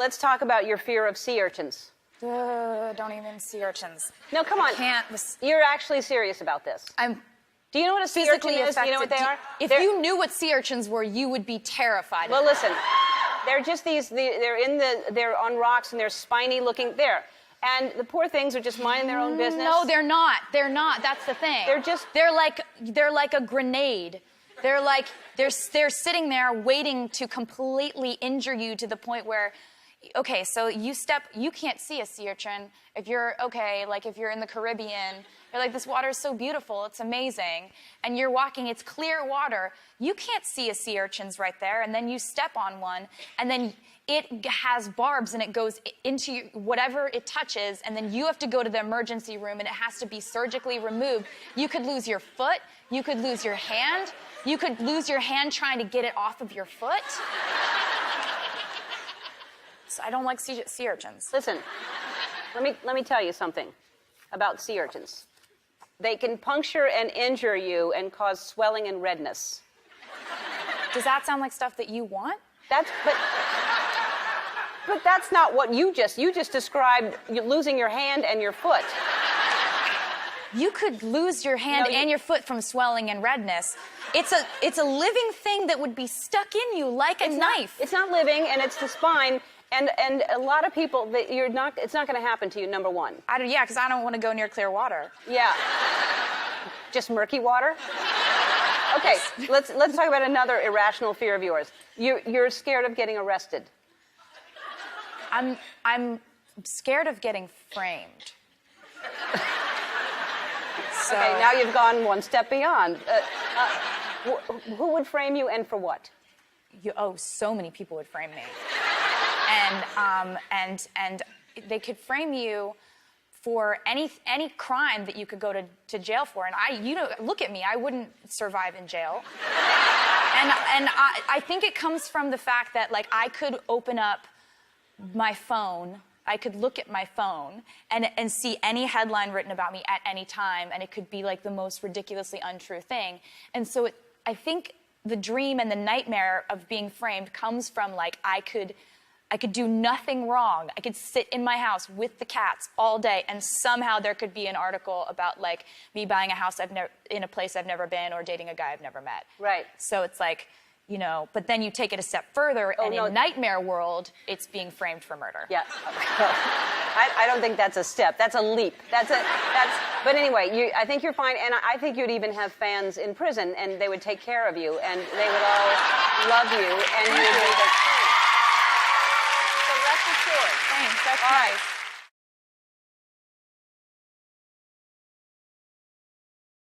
Let's talk about your fear of sea urchins. Don't even sea urchins. No, come on. You're actually serious about this. Do you know what a sea urchin is? Do you know what they are? If you knew what sea urchins were, you would be terrified. Well, listen. They're just these. They're on rocks and they're spiny looking. And the poor things are just minding their own business. No, they're not. They're not. That's the thing. They're like a grenade. They're sitting there waiting to completely injure you to the point where, okay, so you can't see a sea urchin if you're if you're in the Caribbean. You're like, this water is so beautiful, it's amazing. And you're walking, it's clear water. You can't see a sea urchin's right there, and then you step on one, and then it has barbs, and it goes into whatever it touches, and then you have to go to the emergency room, and it has to be surgically removed. You could lose your foot. You could lose your hand. You could lose your hand trying to get it off of your foot. So I don't like sea urchins. Listen, let me tell you something about sea urchins. They can puncture and injure you and cause swelling and redness. Does that sound like stuff that you want? But that's not what you just described, losing your hand and your foot. You could lose your hand and your foot from swelling and redness. It's a living thing that would be stuck in you like a knife. It's not living, and it's the spine. And a lot of people, it's not going to happen to you, number one. Yeah, because I don't want to go near clear water. Yeah. Just murky water? Okay, let's talk about another irrational fear of yours. You're scared of getting arrested. I'm scared of getting framed. So, okay, now you've gone one step beyond. Who would frame you and for what? So many people would frame me. And they could frame you for any crime that you could go to jail for. And look at me, I wouldn't survive in jail. And I think it comes from the fact that I could open up my phone, I could look at my phone and see any headline written about me at any time, and it could be the most ridiculously untrue thing. And so I think the dream and the nightmare of being framed comes from I could do nothing wrong. I could sit in my house with the cats all day, and somehow there could be an article about me buying a house in a place I've never been, or dating a guy I've never met. Right. So it's but then you take it a step further, and in nightmare world, it's being framed for murder. Yeah. I don't think that's a step. That's a leap. But anyway, I think you're fine, and I think you'd even have fans in prison, and they would take care of you, and they would all love you, and you would be the king. So rest assured. Thanks. That's all nice. Right.